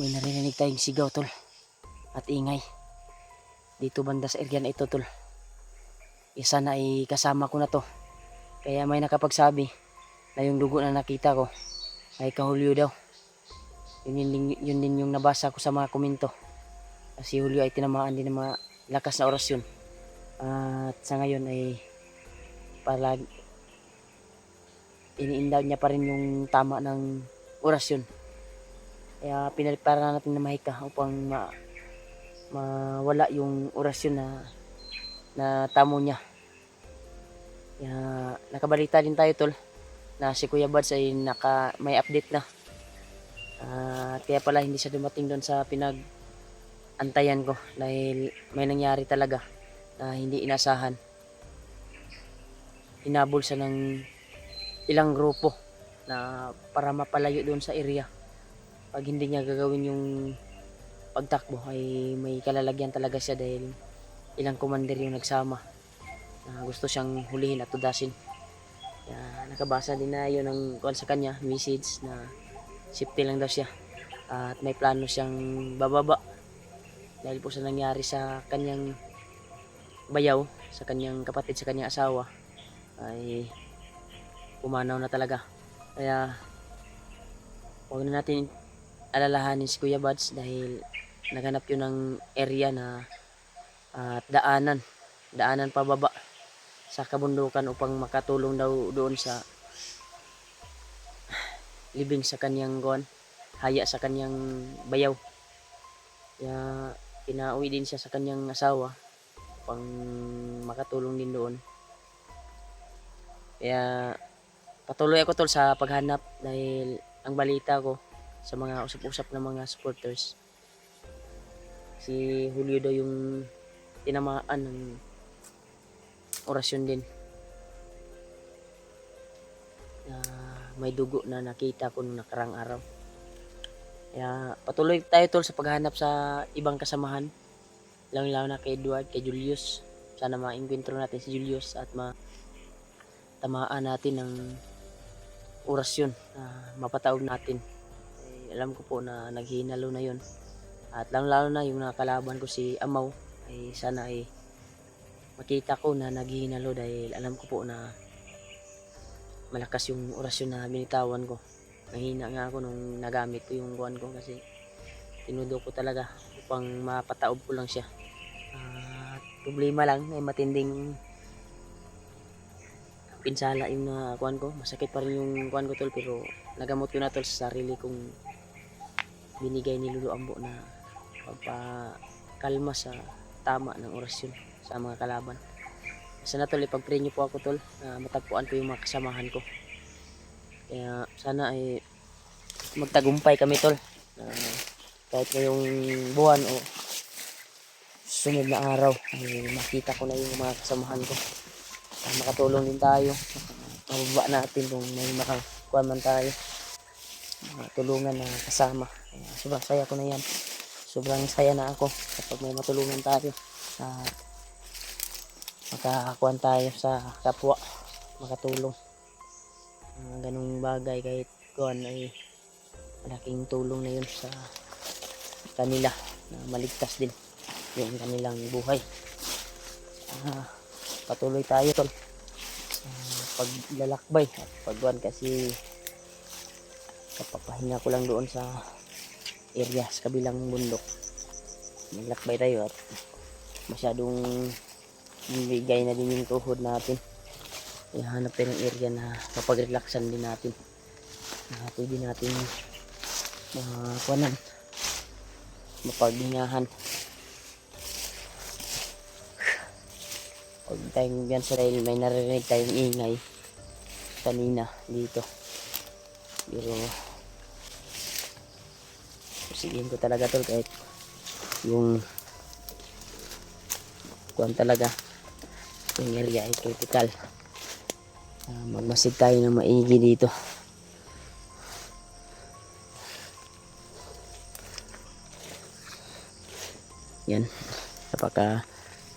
May narinig tayong sigaw tol at ingay dito banda sa area na ito tol. Isa na ay kasama ko na to, kaya may nakapagsabi na yung dugo na nakita ko ay kahulyo daw. Yun din yung nabasa ko sa mga komento. Si Julio ay tinamaan din ng mga lakas na orasyon. At sa ngayon ay palag iniindaw niya pa rin yung tama ng orasyon. Kaya pinaliparan natin na mahika upang mawala yung orasyon na tamo niya. Kaya nakabalita din tayo tol na si Kuya Bads ay may update na. Kaya pala hindi siya dumating doon sa antayan ko dahil may nangyari talaga na hindi inasahan. Hinabol siya ng ilang grupo na para mapalayo doon sa area. Pag hindi niya gagawin yung pagtakbo ay may kalalagyan talaga siya dahil ilang commander yung nagsama na gusto siyang hulihin at tudasin. Nakabasa din na yun ng call sa kanya, message na safety lang daw siya at may plano siyang bababa dahil po sa nangyari sa kanyang bayaw, sa kanyang kapatid, sa kanyang asawa ay pumanaw na talaga. Kaya huwag na natin alalahanin si Kuya Bads dahil naghanap yun ng area na daanan pababa sa kabundukan upang makatulong daw doon sa libing sa kanyang haya sa kanyang bayaw. Kaya pinauwi din siya sa kanyang asawa upang makatulong din doon. Kaya patuloy ako tol sa paghanap dahil ang balita ko sa mga usap-usap ng mga supporters, si Julio daw yung tinamaan ng orasyon din. May dugo na nakita ko nung nakarang araw. Kaya patuloy tayo tol sa paghanap sa ibang kasamahan, lalo na kay Edward, kay Julius. Sana ma-encuentro natin si Julius at matamaan natin ng orasyon na mapataog natin. Alam ko po na naghihinalo na yun. At lalo na yung nakalaban ko si Amaw ay sana ay makita ko na naghihinalo dahil alam ko po na malakas yung orasyon na binitawan ko. Nahina nga ako nung nagamit ko yung kuwan ko kasi tinudo ko talaga upang mapataob ko lang siya. Problema lang ay matinding pinsala yung kuwan ko. Masakit pa rin yung kuwan ko tol, pero nagamot ko na tol sa sarili kong binigay ni Lulu Ambo na pagpakalma sa tama ng orasyon sa mga kalaban. Sana tol ipag-pray niyo po ako tol na matagpuan ko yung mga kasamahan ko. Kaya sana ay magtagumpay kami tol, kahit ngayong buwan o sunod na araw ay makita ko na yung mga kasamahan ko. Makatulong din tayo, mababa natin kung may makakuha man tayo, tulungan na kasama. Sobrang saya ko na yan, sobrang saya na ako kapag may matulungan tayo at makakuha tayo sa kapwa, makatulong. Ganung bagay kahit kuwan ay malaking tulong na yun sa kanila na maligtas din yung kanilang buhay. Patuloy tayo tol paglalakbay at pagwan kasi kapapahinga ko lang doon sa area sa kabilang bundok. Naglakbay tayo at masyadong bigay na din yung tuhod natin. Ihanap tayo ng area na mapag-relaxan din natin, na pwede natin mapaghingahan. Huwag tayong yan sa dahil may narinig tayong ingay kanina dito, pero pusigin ko talaga tol kahit yung kuwan talaga yung area ay critical. Magmasid tayo ng maigi dito. Yan, napaka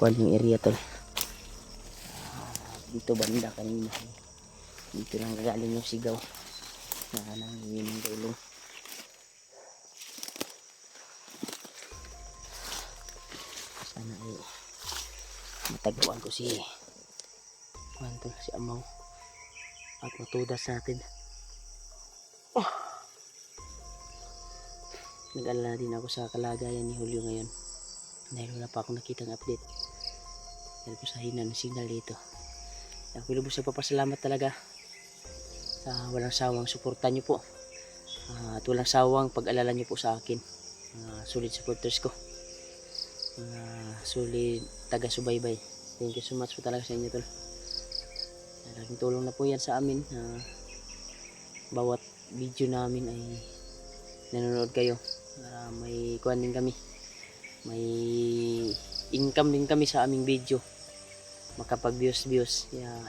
kuwan yung area tol. Dito banda kanina, dito lang gagaling yung sigaw na nanginginig ng tulong. tagpuan ko si Tol, si Amaw at matudas natin. Nag-alala din ako sa kalagayan ni Julio ngayon dahil wala pa akong nakitang update dahil po sa hina ng signal dito. Ako lubos na papasalamat talaga sa walang sawang suporta nyo po at walang sawang pag-alala nyo po sa akin, solid supporters ko, solid taga-subaybay. Thank you so much po talaga sa inyo, tol. Malaking tulong na po yan sa amin. Bawat video namin ay nanonood kayo. May kuhan din kami. May income din kami sa aming video. Makapag-views.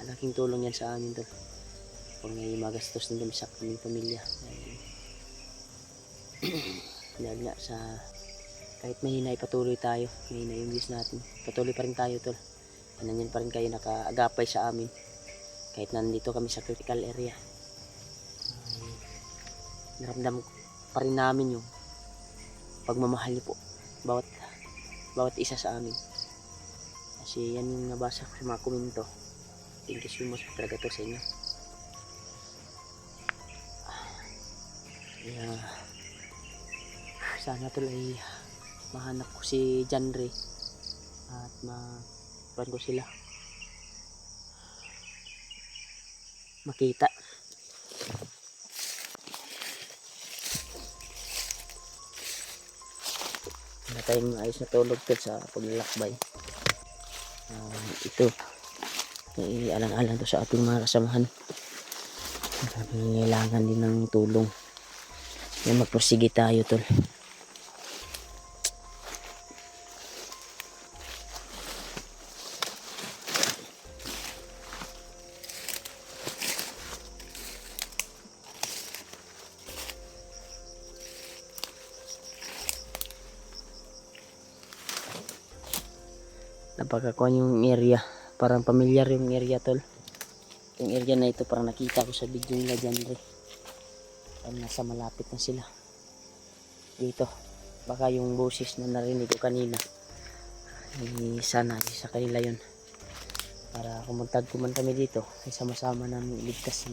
Laking tulong yan sa amin, tol. Kung may magastos din kami sa aming pamilya. Dahil nga sa kahit mahina ipatuloy tayo. Mahina yung views natin. Patuloy pa rin tayo, tol. Nandiyan pa rin kayo nakaagapay sa amin. Kahit nandito kami sa critical area. Naramdam pa rin namin yung pagmamahal niyo po. Bawat isa sa amin. Kasi yan yung nabasa ko sa mga komento. Thank you so much talaga to sa inyo. Sana tol ay mahanap ko si John Ray at makuhan ko sila. Makita. Wala tayong maayos na tulog tol sa paglalakbay. Ito ialang-alang to sa ating mga kasamahan. Kailangan din ng tulong. Yan, magpursige tayo, tol. Napakakuan yung area, parang pamilyar yung area, tol. Yung area na ito parang nakita ko sa video nila dyan, parang nasa malapit na sila dito. Baka yung boses na narinig ko kanina sana sa kanila yun, para kumuntag ko man kami dito ay sama-sama namin iligtas si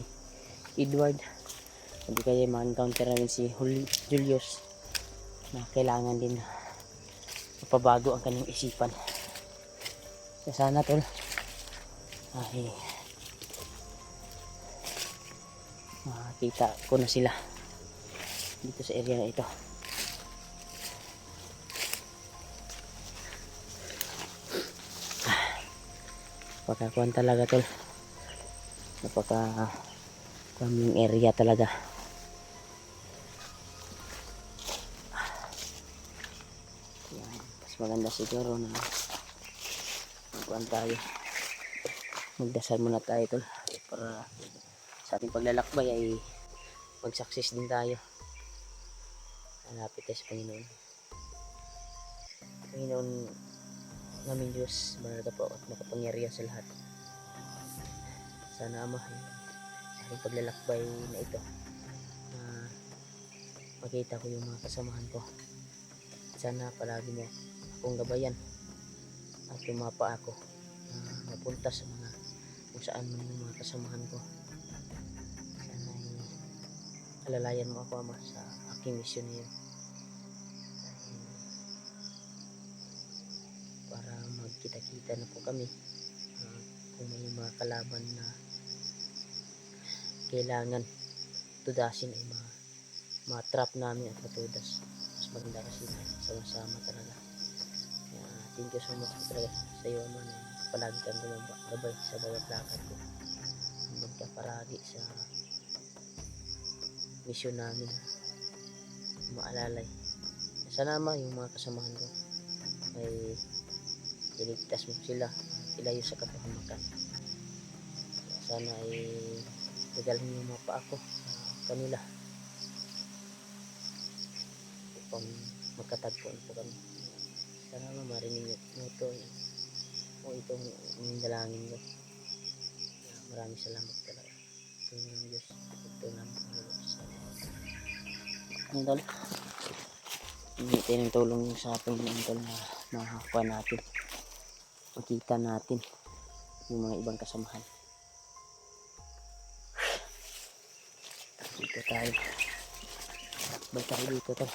Edward. Hindi kaya ma-encounter namin si Julius na kailangan din mapabago ang kanyang isipan. Sana tol ay makita ko na sila dito sa area na ito. Napakakuan talaga tol, napakakuan yung area talaga. Yan. Mas maganda siguro na magkuhan tayo, magdasal muna tayo tol, para sa ating paglalakbay ay mag-success din tayo. Malapit tayo sa Panginoon. Panginoon namin Diyos, banal ka po at makapangyarihan sa lahat. Sana Ama, sa ating paglalakbay na ito, makita ko yung mga kasamahan ko. Sana palagi mo akong gabayan at tumapa ako mapunta sa mga kung saan man yung mga kasamahan ko. Sana ay alalayan mo ako, Ama, sa aking misyon na yun, para magkita-kita na po kami. Kung may mga kalaban na kailangan tudasin ay ma-trap namin at matudas. Mas maganda kasi sama-sama talaga. Thank you so much talaga sa iyo, Ama, na palagi kang gumabay sa bawat lakad ko. Hanggang ka paragi sa misyon namin, maalalay. Sana, Ama, yung mga kasamahan ko ay iligtas mo sila, ilayo sa kapahamakan. Sana ay dadalhin mo pa ako sa kanila upang magkatagpuan po kami. Sana, Ama, marinig mo ito o itong dalangin ko. Maraming salamat talaga. Ito ng Diyos, ito namin sa ngayon tol. Hindi tayo ng tulong sa Panginoon tol na makakuha natin. makita natin yung mga ibang kasamahan. Dito tayo. Balik tayo dito tol.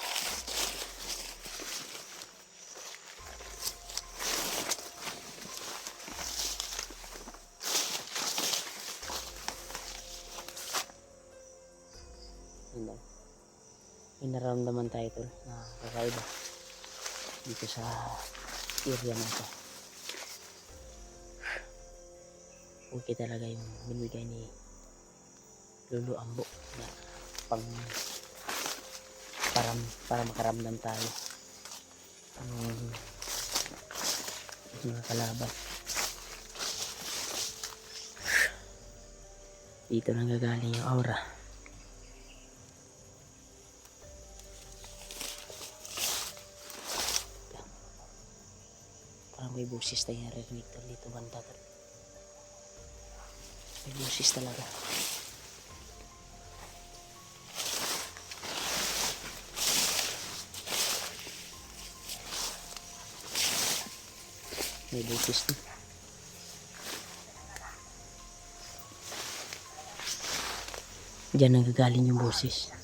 May nararamdaman tayo tol na kakaiba dito sa area na ito. Okay talaga yung binigay ni Lolo Ambo na para makaramdam tayo ang mga kalaban. Dito nang gagaling yung aura. Parang may busis tayo narinig dito banda. May busis talaga. May busis na. Diyan nanggagaling yung busis.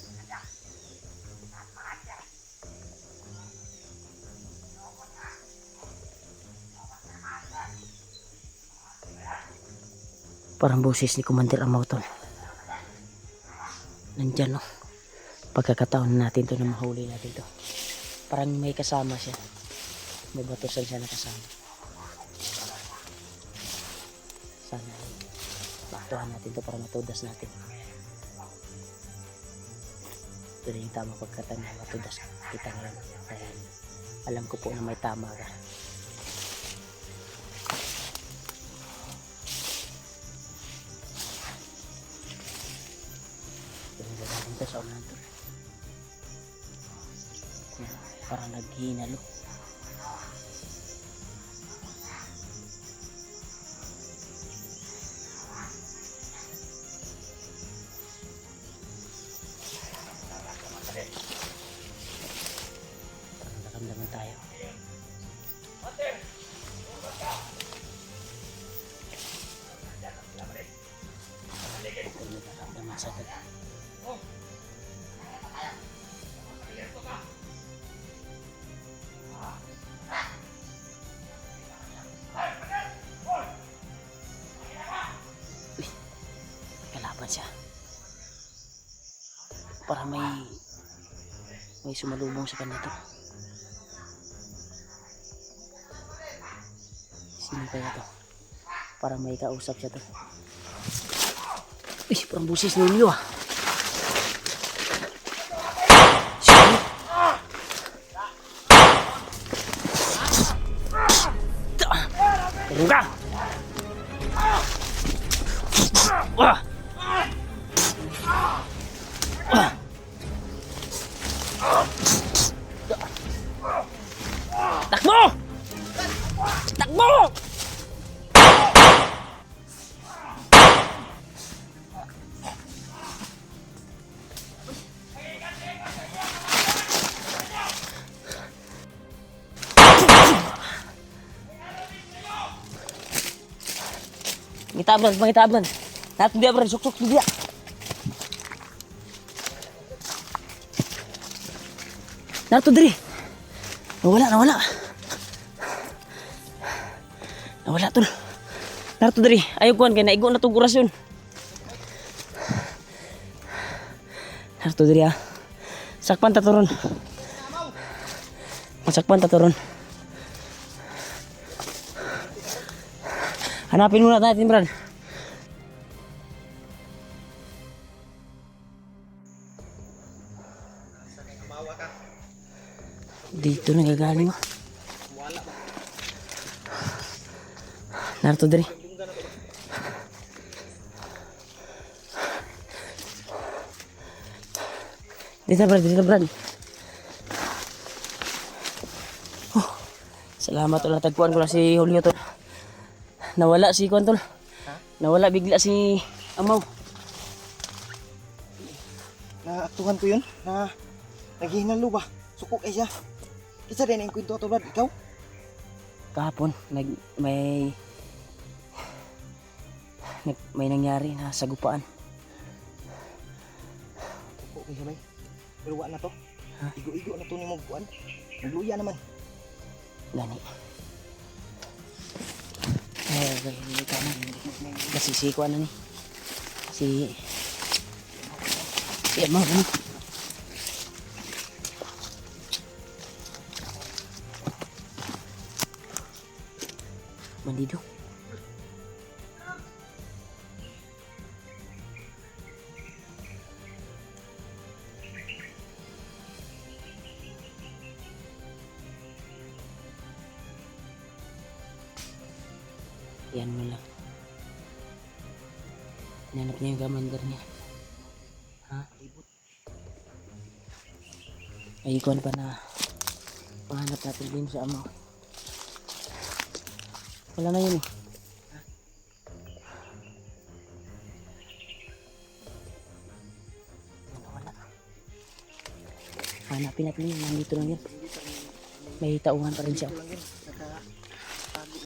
Parang boses ni Commander Amaw tol. Nandyan no. Pagkakataon natin to na mahuli natin to. Parang may kasama siya. May batusan siya na kasama. Sana baktuhan natin to para matudas natin. Ito na yung tamang pagkataon na matudas kita ngayon. Kaya alam ko po na may tama ka. Sa unahan to. Parang naghinalo. Parang nakamdaman tayo. Parang nakamdaman sa tayo. Kalaban siya. Para may sumalubong sa kanito. Sino kaya to? Para may kausap siya to. Uy, parang busis ninyo ah. Tulong ka! Takbo! Takbo! Mangitablan. Natin dia bro, sok dia. Nato diri. Nawala. Nawala tol. Nato diri. Ayaw kuan kay naigo na tong orasyon. Nato diri ah. Sakpan ta turon. Masakpan ta turon. Hanapin muna natin, Brad. Dito nagagaling mo. Narito diri. Dito, Brad. Oh, salamat ulit. Tagpuan ko na si Julio tol. Nawala si Kuan tol. Nawala bigla si Amaw. Naaktuhan ko yun na naghihinalo ba? Sukok ay siya. Isa din ang kwento to Brad, ikaw? kahapon may nangyari na sagupaan. Okay sabay. Pero wa na to. Ha? Igo-igo na to ni mo kuan. Nagluya naman. Gani. Ay, ito na. Kasi si kuan na ni. Si Emma gani. Bandido. Yan mo lang. Hinanap niya yung commander niya. Ha? Ay, ikuan pa na mahanap natin din sa ama. Wala na yun eh. Wala. Hanapin natin yun. Nandito lang yun. May tauhan pa rin siya. Ito lang yun.